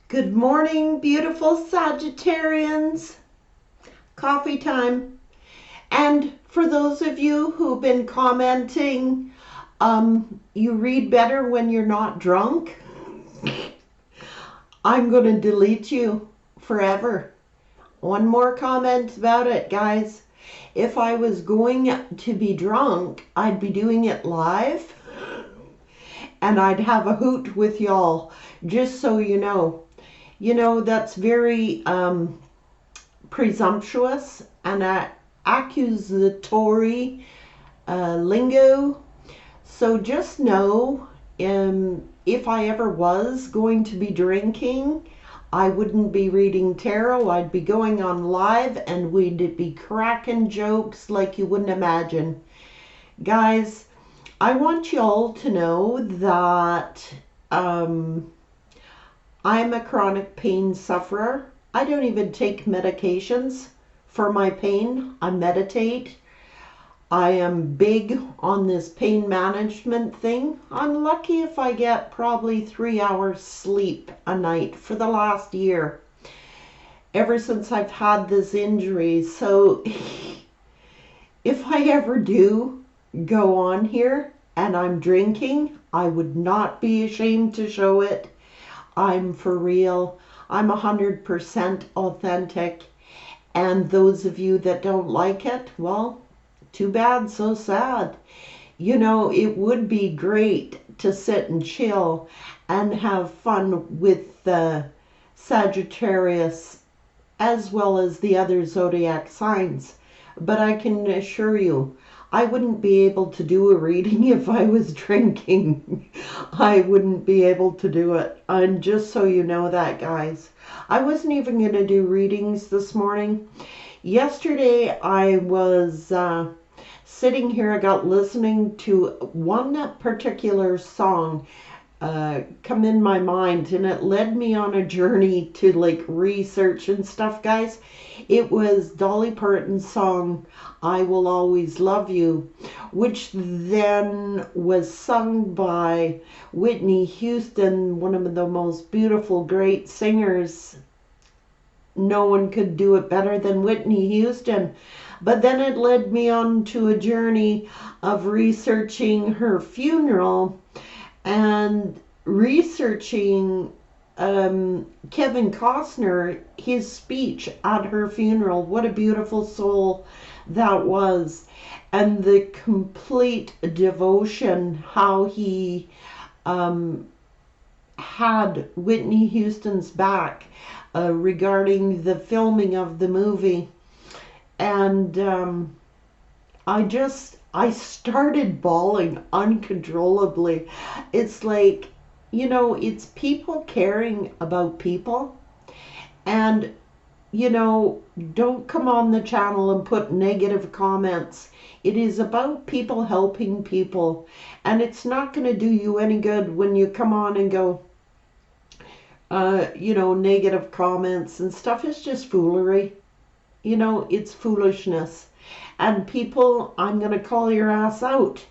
Good morning, beautiful Sagittarians. Coffee time. And for those of you who've been commenting, you read better when you're not drunk, I'm going to delete you forever. One more comment about it, guys. If I was going to be drunk, I'd be doing it live and I'd have a hoot with y'all, just so you know. You know, that's very presumptuous and accusatory lingo. So just know, if I ever was going to be drinking, I wouldn't be reading tarot. I'd be going on live and we'd be cracking jokes like you wouldn't imagine. Guys, I want y'all to know that I'm a chronic pain sufferer. I don't even take medications for my pain. I meditate. I am big on this pain management thing. I'm lucky if I get probably 3 hours sleep a night for the last year, ever since I've had this injury. So if I ever do go on here and I'm drinking, I would not be ashamed to show it. I'm for real. I'm 100% authentic. And those of you that don't like it, well, too bad, so sad. You know, it would be great to sit and chill and have fun with the Sagittarius as well as the other zodiac signs. But I can assure you, I wouldn't be able to do a reading if I was drinking. I wouldn't be able to do it. And just so you know that, guys. I wasn't even going to do readings this morning. Yesterday I was sitting here, I got listening to one particular song come in my mind, and it led me on a journey to like research and stuff, guys. It was Dolly Parton's song, I Will Always Love You, which then was sung by Whitney Houston, one of the most beautiful, great singers. No one could do it better than Whitney Houston. But then it led me on to a journey of researching her funeral and researching Kevin Costner, his speech at her funeral. What a beautiful soul that was. And the complete devotion, how he had Whitney Houston's back regarding the filming of the movie. And I started bawling uncontrollably. It's like, you know, it's people caring about people. And, you know, don't come on the channel and put negative comments. It is about people helping people. And it's not going to do you any good when you come on and go, you know, negative comments and stuff. Is just foolery. You know, it's foolishness. And people, I'm going to call your ass out.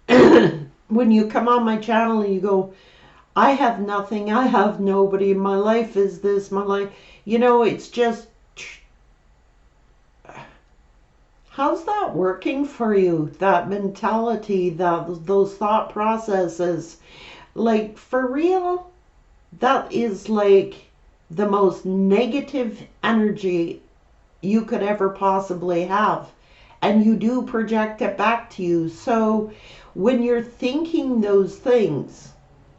When you come on my channel and you go, I have nothing, I have nobody, my life is this, my life, you know, it's just, how's that working for you? That mentality, those thought processes, like, for real, that is like the most negative energy you could ever possibly have. And you do project it back to you. So when you're thinking those things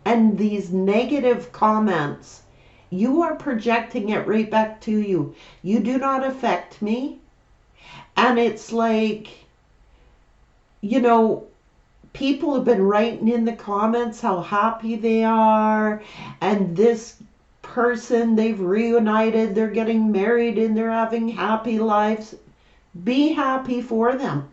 and these negative comments, you are projecting it right back to you. You do not affect me. And it's like, you know, people have been writing in the comments how happy they are, and this person, they've reunited, they're getting married and they're having happy lives. Be happy for them.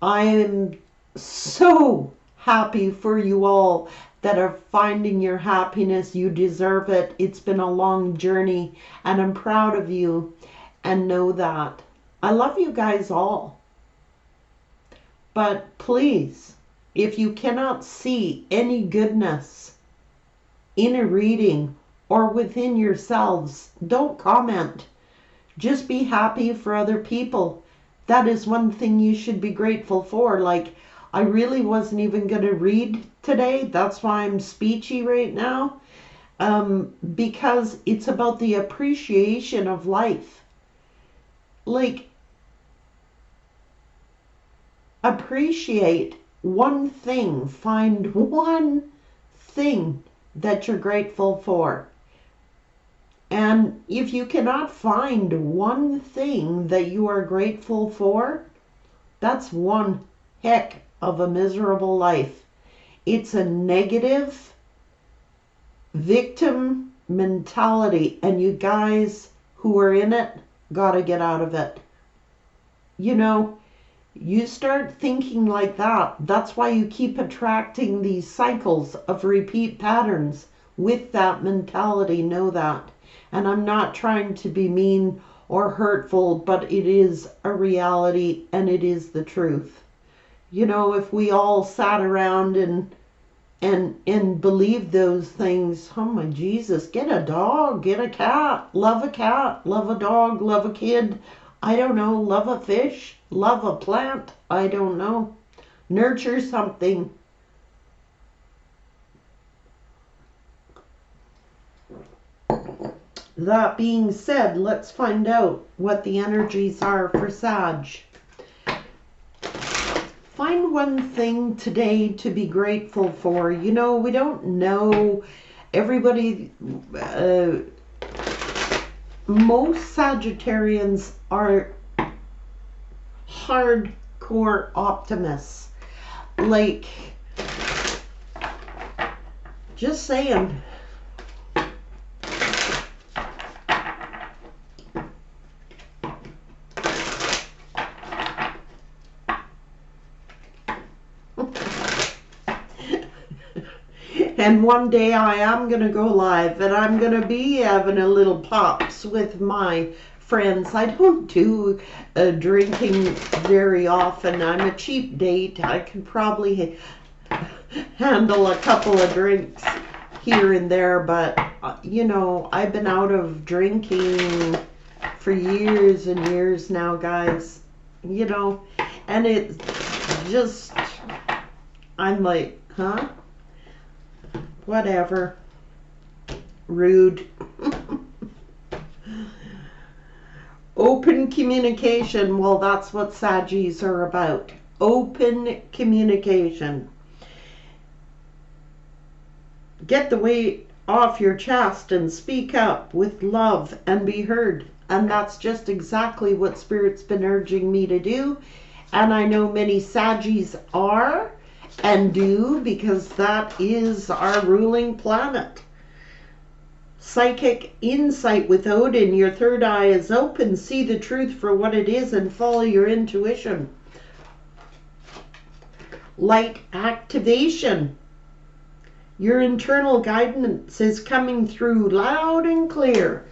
I am so happy for you all that are finding your happiness. You deserve it. It's been a long journey and I'm proud of you, and know that. I love you guys all. But please, if you cannot see any goodness in a reading or within yourselves. Don't comment. Just be happy for other people. That is one thing you should be grateful for. Like, I really wasn't even going to read today. That's why I'm speechy right now. Because it's about the appreciation of life. Like, appreciate one thing. Find one thing that you're grateful for. And if you cannot find one thing that you are grateful for, that's one heck of a miserable life. It's a negative victim mentality, and you guys who are in it gotta get out of it. You know, you start thinking like that. That's why you keep attracting these cycles of repeat patterns with that mentality. Know that. And I'm not trying to be mean or hurtful, but it is a reality and it is the truth. You know, if we all sat around and believe those things, oh my Jesus, get a dog, get a cat, love a dog, love a kid, I don't know, love a fish, love a plant, I don't know, nurture something. That being said, let's find out what the energies are for Sag. Find one thing today to be grateful for. You know, we don't know everybody. Most Sagittarians are hardcore optimists. Like, just saying. And one day I am going to go live and I'm going to be having a little pops with my friends. I don't do drinking very often. I'm a cheap date. I can probably handle a couple of drinks here and there. But, you know, I've been out of drinking for years and years now, guys. You know, and it's just, I'm like, huh? Whatever. Rude. Open communication. Well, that's what Saggies are about. Open communication. Get the weight off your chest and speak up with love and be heard. And that's just exactly what Spirit's been urging me to do. And I know many Saggies are and do, because that is our ruling planet. Psychic insight with Odin. Your third eye is open. See the truth for what it is and follow your intuition. Light activation. Your internal guidance is coming through loud and clear.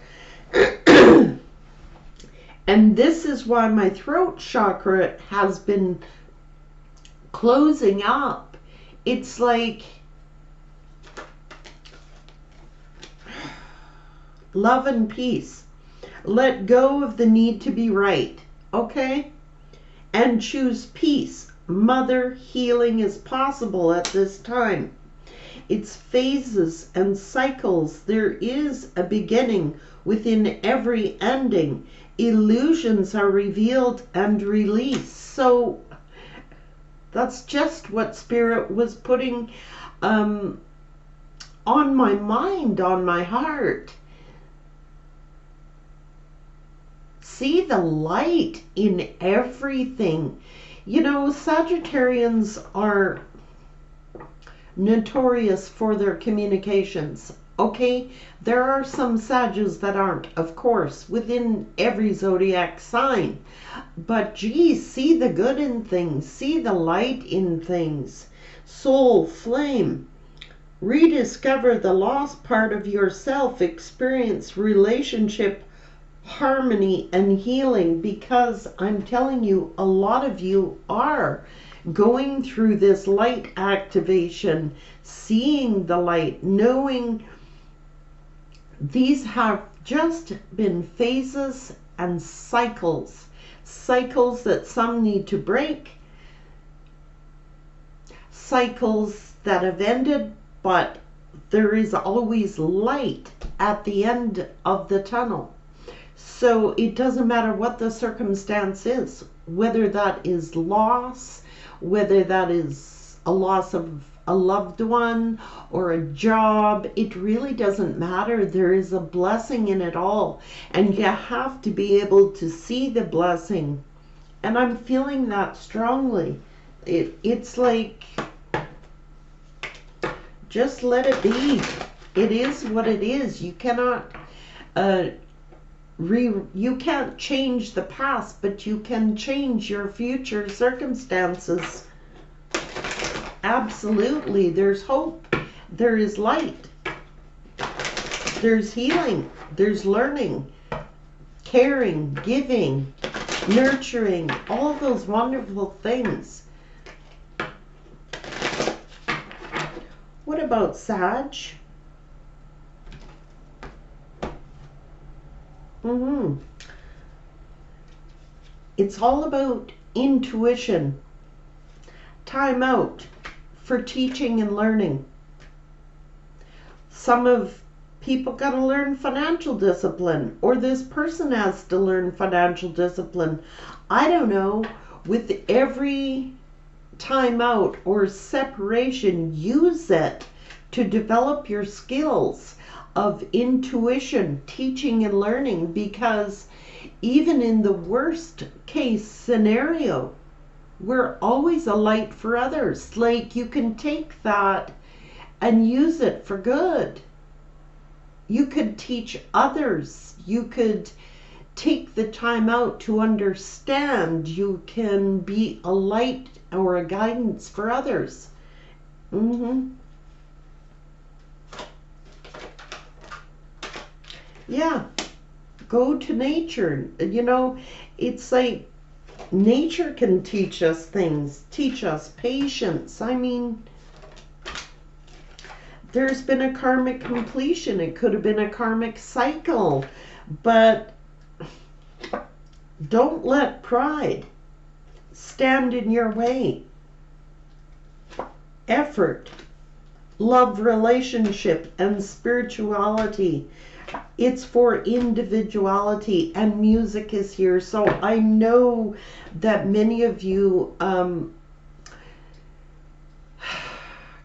And this is why my throat chakra has been closing up. It's like love and peace. Let go of the need to be right, okay? And choose peace. Mother healing is possible at this time. It's phases and cycles. There is a beginning within every ending. Illusions are revealed and released. So that's just what Spirit was putting on my mind, on my heart. See the light in everything. You know, Sagittarians are notorious for their communications. Okay, there are some Sagittarians that aren't, of course, within every zodiac sign. But geez, see the good in things. See the light in things. Soul flame. Rediscover the lost part of yourself. Experience relationship harmony and healing, because I'm telling you, a lot of you are going through this light activation, seeing the light, knowing These have just been phases and cycles. Cycles that some need to break. Cycles that have ended, but there is always light at the end of the tunnel. So it doesn't matter what the circumstance is, whether that is loss, whether that is a loss of a loved one or a job, it really doesn't matter. There is a blessing in it all, and you have to be able to see the blessing. And I'm feeling that strongly. It's like, just let it be. It is what it is. You cannot you can't change the past, but you can change your future circumstances. Absolutely. There's hope. There is light. There's healing. There's learning, caring, giving, nurturing, all those wonderful things. What about Sag? It's all about intuition. Time out for teaching and learning. Some of people got to learn financial discipline, or this person has to learn financial discipline. I don't know. With every time out or separation, use it to develop your skills of intuition, teaching and learning, because even in the worst case scenario, we're always a light for others. Like, you can take that and use it for good. You could teach others. You could take the time out to understand. You can be a light or a guidance for others. Yeah. Go to nature. You know, it's like nature can teach us things, teach us patience. I mean, there's been a karmic completion. It could have been a karmic cycle, but don't let pride stand in your way. Effort, love, relationship, and spirituality. It's for individuality, and music is here. So I know that many of you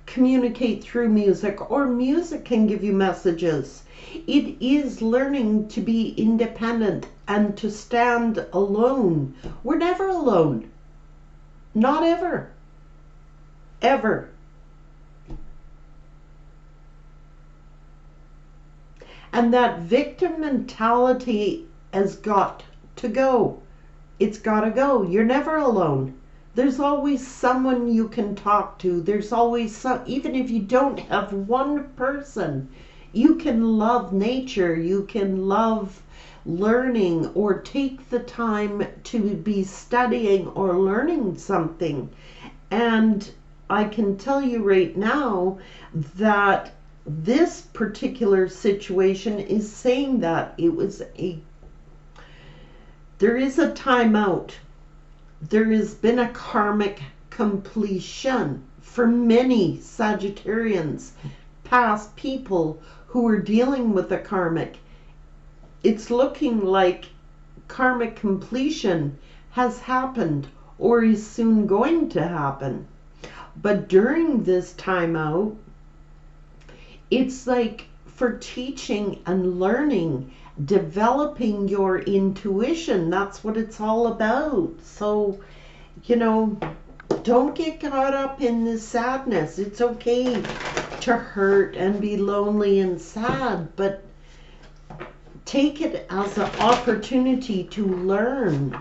communicate through music, or music can give you messages. It is learning to be independent and to stand alone. We're never alone. Not ever. Ever. And that victim mentality has got to go. It's got to go. You're never alone. There's always someone you can talk to. There's always some, even if you don't have one person, you can love nature. You can love learning, or take the time to be studying or learning something. And I can tell you right now that this particular situation is saying that there is a timeout. There has been a karmic completion for many Sagittarians, past people who are dealing with the karmic. It's looking like karmic completion has happened or is soon going to happen. But during this timeout, it's like for teaching and learning, developing your intuition. That's what it's all about. So, you know, don't get caught up in this sadness. It's okay to hurt and be lonely and sad, but take it as an opportunity to learn.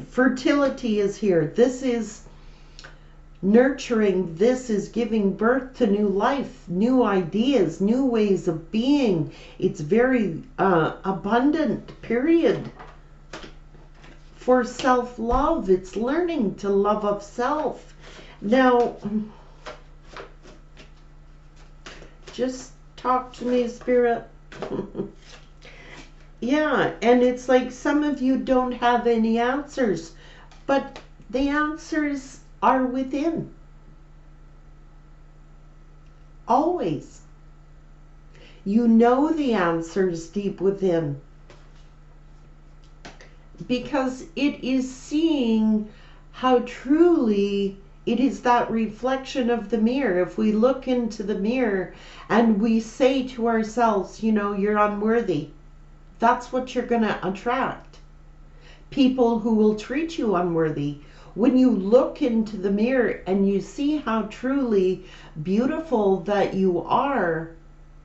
Fertility is here. This is nurturing. This is giving birth to new life, new ideas, new ways of being. It's very abundant period for self-love. It's learning to love of self. Now, Just talk to me, Spirit. Yeah, and it's like some of you don't have any answers, but the answers are within. Always. You know the answers deep within. Because it is seeing how truly it is that reflection of the mirror. If we look into the mirror and we say to ourselves, you know, you're unworthy, that's what you're going to attract. People who will treat you unworthy. When you look into the mirror and you see how truly beautiful that you are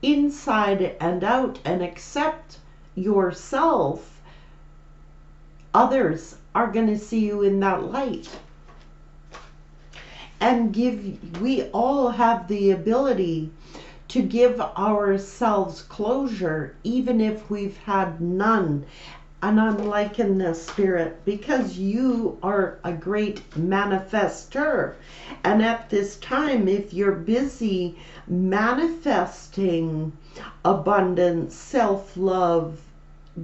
inside and out, and accept yourself, others are going to see you in that light. And we all have the ability to give ourselves closure, even if we've had none. And I'm liking this, Spirit, because you are a great manifestor. And at this time, if you're busy manifesting abundance, self-love,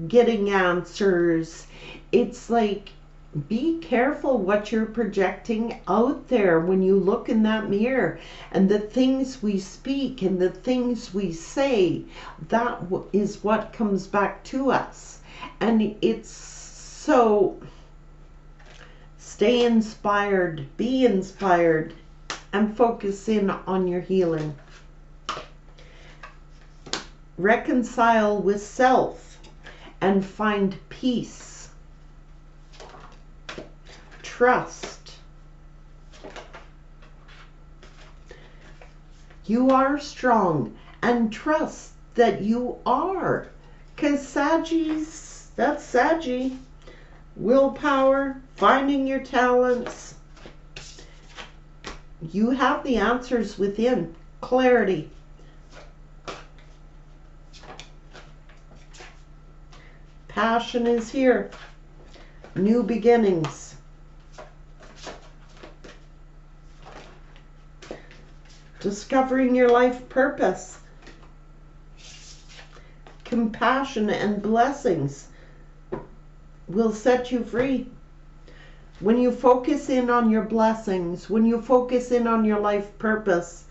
getting answers, it's like, be careful what you're projecting out there when you look in that mirror. And the things we speak and the things we say, that is what comes back to us. And it's so, stay inspired, be inspired, and focus in on your healing. Reconcile with self and find peace. Trust. You are strong, and trust that you are. Because Saggies, that's Saggy. Willpower, finding your talents. You have the answers within. Clarity. Passion is here. New beginnings. Discovering your life purpose. Compassion and blessings will set you free. When you focus in on your blessings, when you focus in on your life purpose,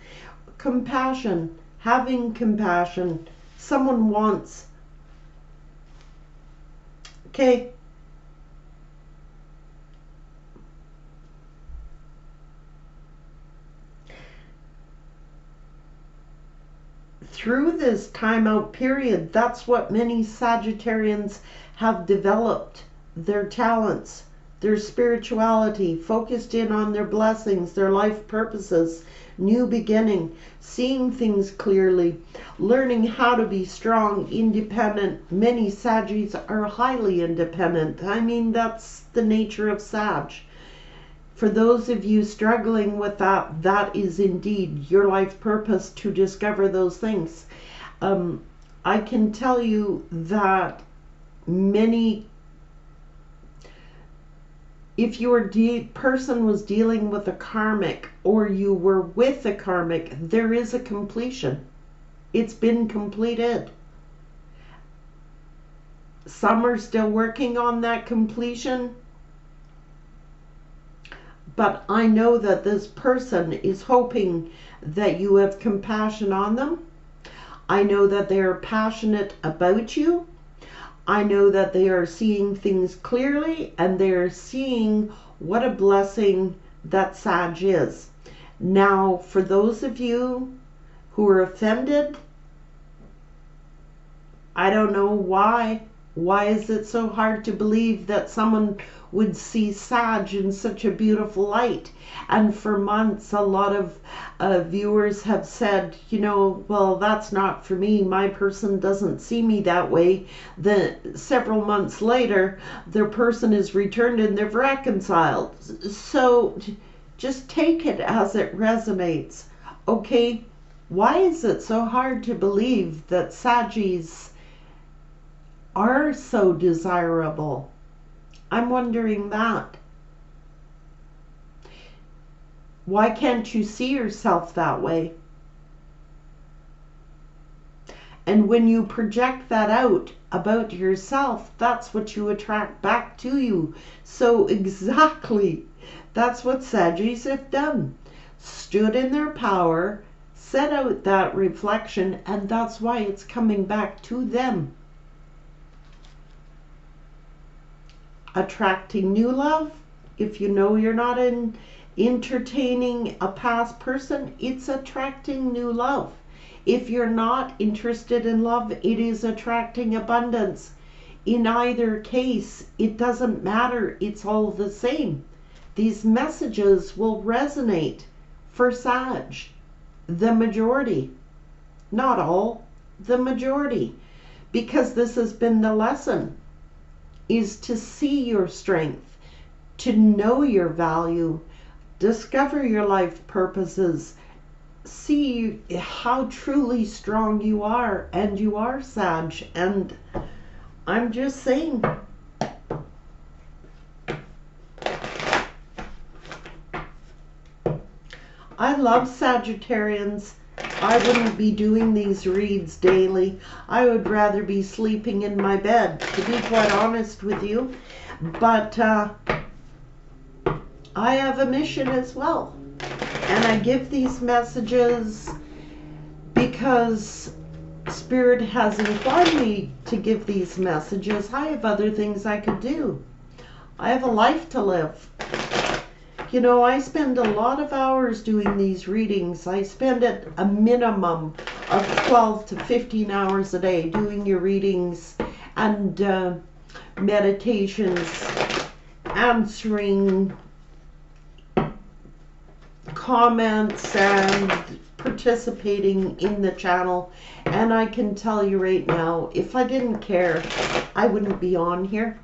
compassion, having compassion, someone wants. Okay. Through this timeout period, that's what many Sagittarians have developed. Their talents, their spirituality, focused in on their blessings, their life purposes, new beginning, seeing things clearly, learning how to be strong, independent. Many Saggies are highly independent. I mean, that's the nature of Sag. For those of you struggling with that, that is indeed your life purpose, to discover those things. I can tell you that many, if your person was dealing with a karmic, or you were with a karmic, there is a completion. It's been completed. Some are still working on that completion. But I know that this person is hoping that you have compassion on them. I know that they are passionate about you. I know that they are seeing things clearly, and they are seeing what a blessing that Sag is. Now, for those of you who are offended, I don't know why. Why is it so hard to believe that someone would see Sag in such a beautiful light? And for months, a lot of viewers have said, you know, well, that's not for me. My person doesn't see me that way. Then several months later, their person is returned and they've reconciled. So just take it as it resonates. Okay, why is it so hard to believe that Saggies are so desirable? I'm wondering that. Why can't you see yourself that way? And when you project that out about yourself, that's what you attract back to you. So exactly, that's what Saggies have done. Stood in their power, set out that reflection, and that's why it's coming back to them. Attracting new love. If you know you're not entertaining a past person, it's attracting new love. If you're not interested in love, it is attracting abundance. In either case, it doesn't matter. It's all the same. These messages will resonate for Sag. The majority. Not all. The majority. Because this has been the lesson. Is to see your strength. To know your value. Discover your life purposes. See how truly strong you are, and you are, Sag. And I'm just saying, I love Sagittarians. I wouldn't be doing these reads daily. I would rather be sleeping in my bed, to be quite honest with you. But I have a mission as well. And I give these messages because Spirit has inclined me to give these messages. I have other things I could do. I have a life to live. You know, I spend a lot of hours doing these readings. I spend at a minimum of 12 to 15 hours a day doing your readings and meditations, answering comments and participating in the channel. And I can tell you right now, if I didn't care, I wouldn't be on here.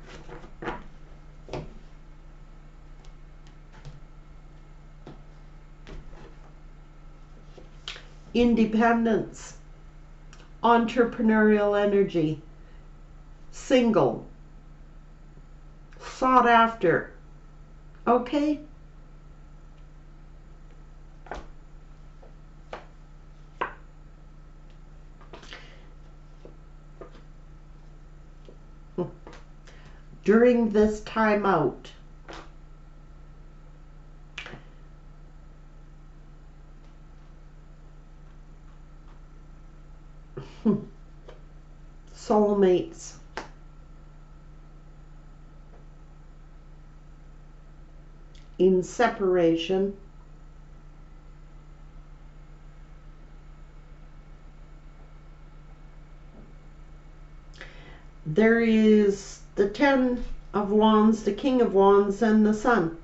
Independence, entrepreneurial energy, single, sought after. Okay? During this time out, soulmates, in separation, there is the 10 of Wands, the King of Wands, and the Sun.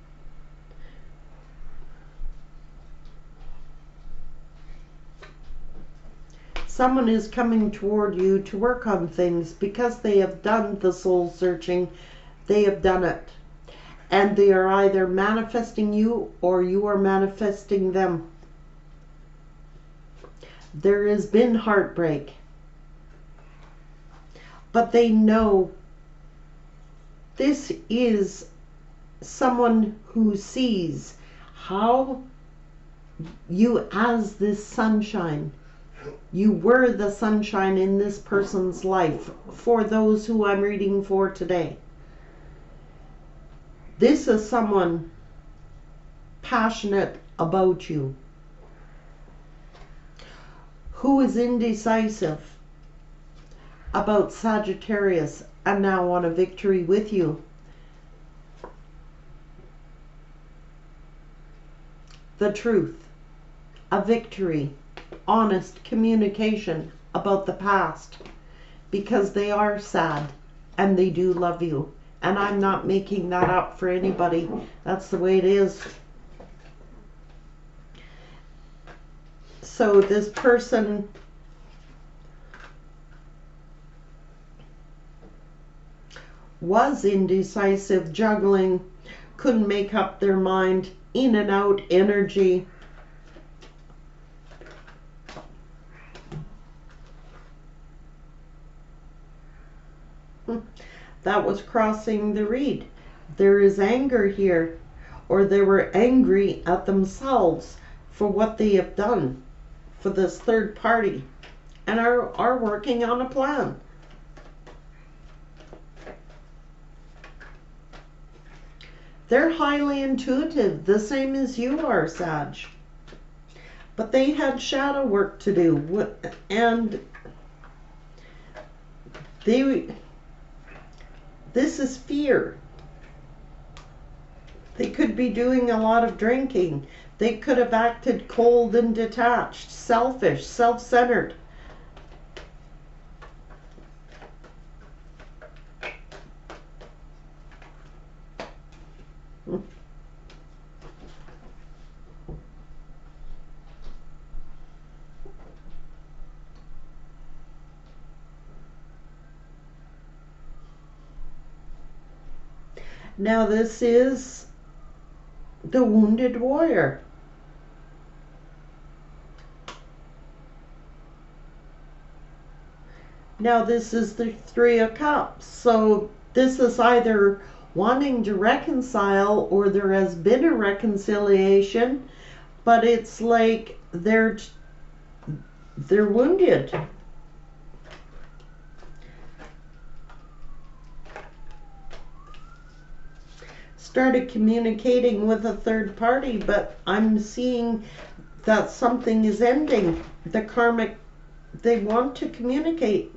Someone is coming toward you to work on things because they have done the soul searching. They have done it. And they are either manifesting you or you are manifesting them. There has been heartbreak. But they know this is someone who sees how you as this sunshine. You were the sunshine in this person's life for those who I'm reading for today. This is someone passionate about you, who is indecisive about Sagittarius and now want a victory with you. The truth, a victory, honest communication about the past, because they are sad and they do love you. And I'm not making that up for anybody. That's the way it is. So this person was indecisive, juggling, couldn't make up their mind, in and out energy. That was crossing the reed. There is anger here, or they were angry at themselves for what they have done for this third party. and are working on a plan. They're highly intuitive, the same as you are, Sag. But they had shadow work to do, and this is fear. They could be doing a lot of drinking. They could have acted cold and detached, selfish, self-centered. Now this is the wounded warrior. Now this is the Three of Cups. So this is either wanting to reconcile or there has been a reconciliation, but it's like they're wounded. Started communicating with a third party, but I'm seeing that something is ending. The karmic, they want to communicate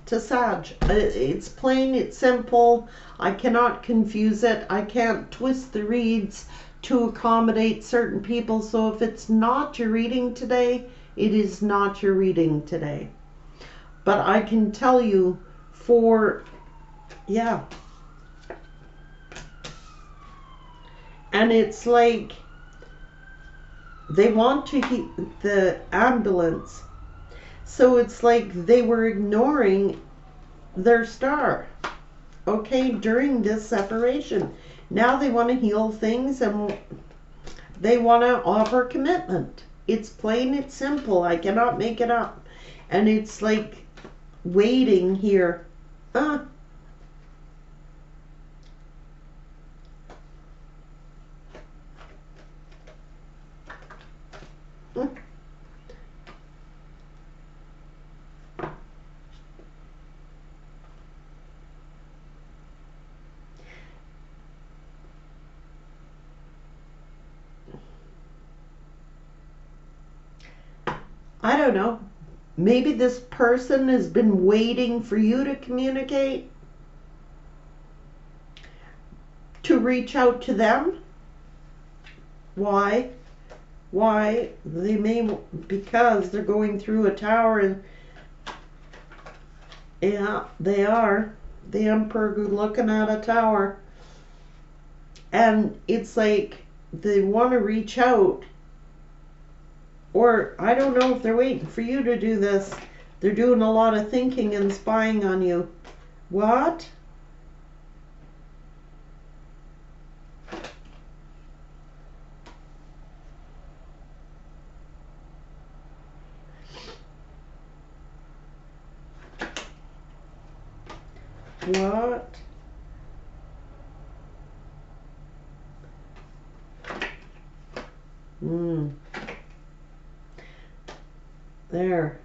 to Sag. It's plain, it's simple. I cannot confuse it. I can't twist the reads to accommodate certain people. So if it's not your reading today, it is not your reading today. But I can tell you yeah. And it's like they want to hit the ambulance. So it's like they were ignoring their star, okay, during this separation. Now they want to heal things and they want to offer commitment. It's plain, it's simple. I cannot make it up. And it's like waiting here. I don't know. Maybe this person has been waiting for you to communicate, to reach out to them. Why? Why? Because they're going through a tower, and yeah, they are. The Emperor looking at a tower. And it's like they want to reach out. Or I don't know if they're waiting for you to do this. They're doing a lot of thinking and spying on you. What? What? There.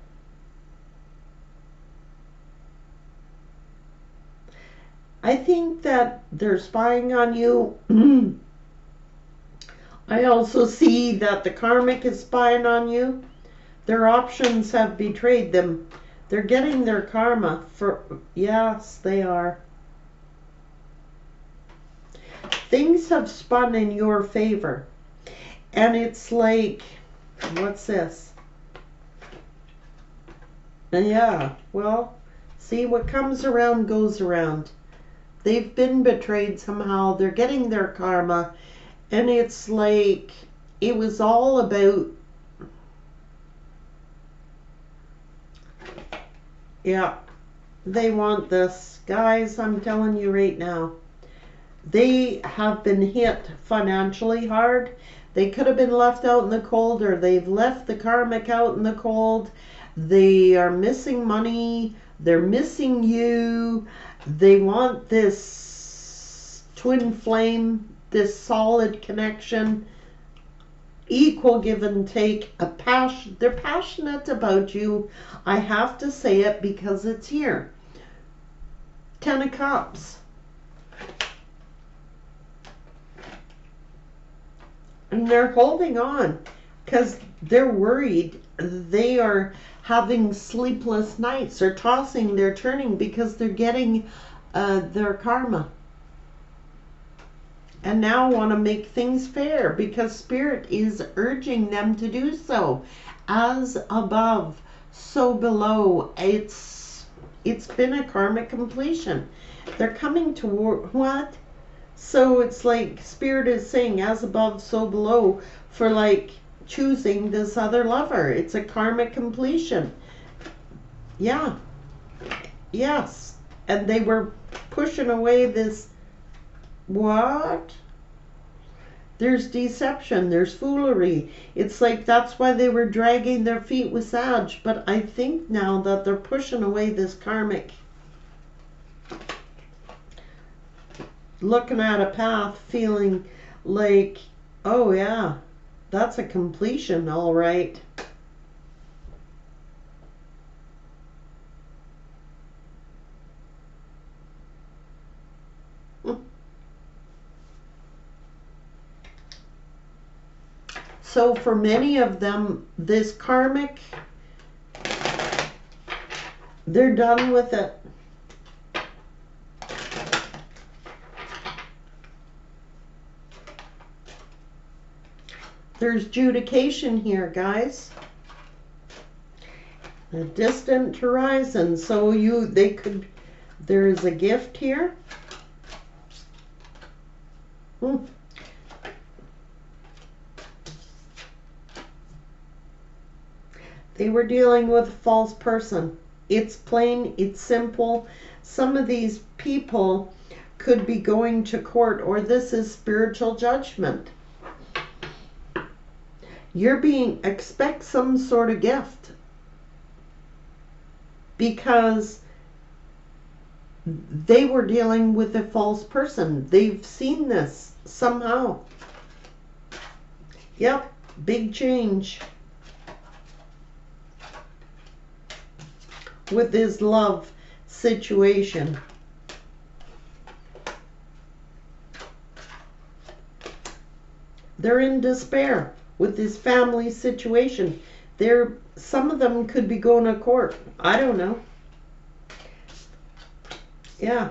I think that they're spying on you. I also see that the karmic is spying on you. Their options have betrayed them. They're getting their karma for, yes, they are. Things have spun in your favor. And it's like, what's this? Yeah, well, see, what comes around goes around. They've been betrayed somehow. They're getting their karma. And it's like, it was all about, yeah, they want this. Guys, I'm telling you right now, they have been hit financially hard. They could have been left out in the cold, or they've left the karmic out in the cold. They are missing money. They're missing you. They want this twin flame, this solid connection. equal give and take, a passion. They're passionate about you. I have to say it because it's here. 10 of Cups. And they're holding on because they're worried. They are having sleepless nights. They're tossing, they're turning because they're getting their karma. And now want to make things fair because Spirit is urging them to do so. As above, so below. It's been a karmic completion. They're coming toward what? So it's like Spirit is saying as above, so below for like choosing this other lover. It's a karmic completion. Yeah. Yes. And they were pushing away this. What? There's deception, there's foolery. It's like that's why they were dragging their feet with Sag. But I think now that they're pushing away this karmic. Looking at a path, feeling like, oh yeah, that's a completion, all right. So for many of them, this karmic, they're done with it. There's adjudication here, guys. A distant horizon. So there's a gift here. They were dealing with a false person. It's plain, it's simple. Some of these people could be going to court, or this is spiritual judgment. Expect some sort of gift. Because they were dealing with a false person. They've seen this somehow. Yep, big change. With this love situation. They're in despair with this family situation. Some of them could be going to court. I don't know. Yeah.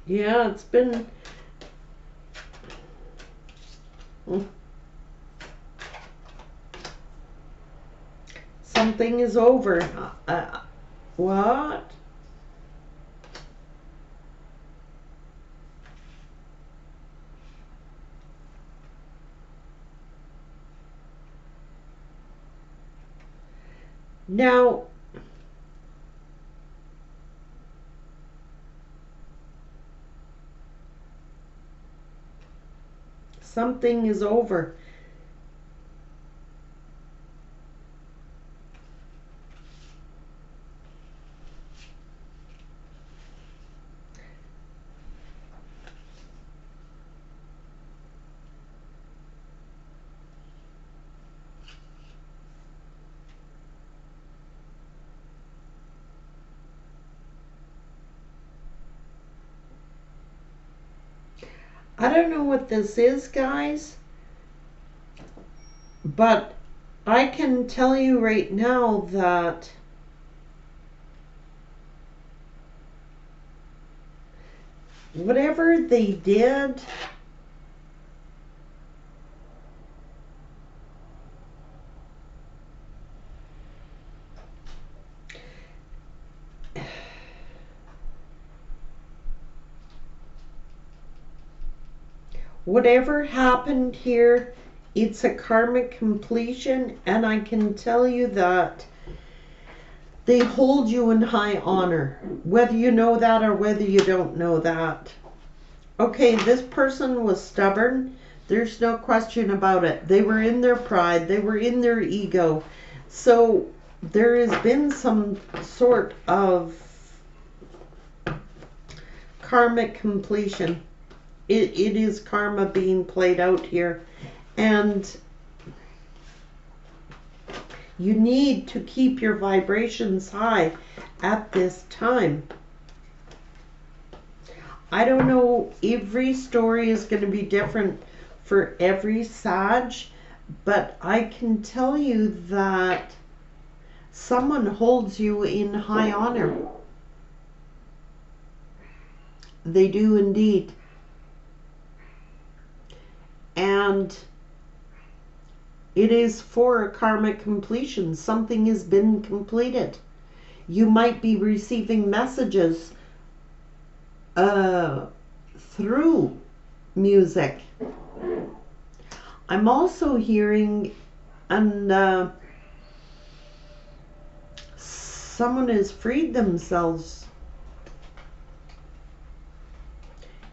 Yeah, it's been... Something is over. What? Now, something is over. I don't know what this is, guys, but I can tell you right now that whatever they did, whatever happened here, it's a karmic completion, and I can tell you that they hold you in high honor, whether you know that or whether you don't know that. Okay, this person was stubborn. There's no question about it. They were in their pride. They were in their ego. So there has been some sort of karmic completion. It is karma being played out here. And you need to keep your vibrations high at this time. I don't know, every story is going to be different for every Sag, but I can tell you that someone holds you in high honor. They do indeed. And it is for a karmic completion. Something has been completed. You might be receiving messages through music. I'm also hearing someone has freed themselves.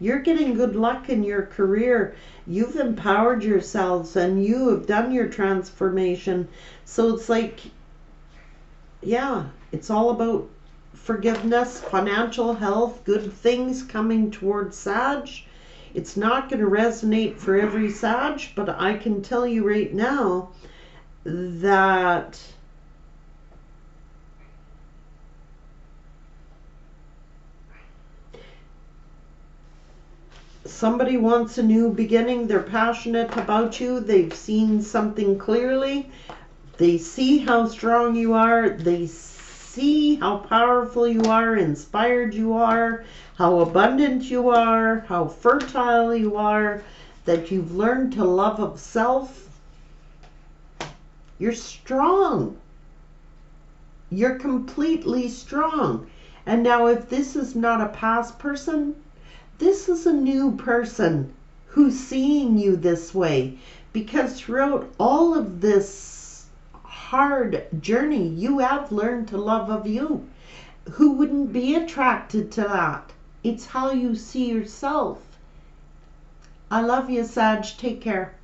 You're getting good luck in your career. You've empowered yourselves and you have done your transformation. So it's like, yeah, it's all about forgiveness, financial health, good things coming towards Sag. It's not going to resonate for every Sag, but I can tell you right now that somebody wants a new beginning. They're passionate about you. They've seen something clearly. They see how strong you are. They see how powerful you are, inspired you are, how abundant you are, how fertile you are, that you've learned to love of self. You're strong. You're completely strong. And now if this is not a past person, this is a new person who's seeing you this way. Because throughout all of this hard journey, you have learned to love of you. Who wouldn't be attracted to that? It's how you see yourself. I love you, Sag. Take care.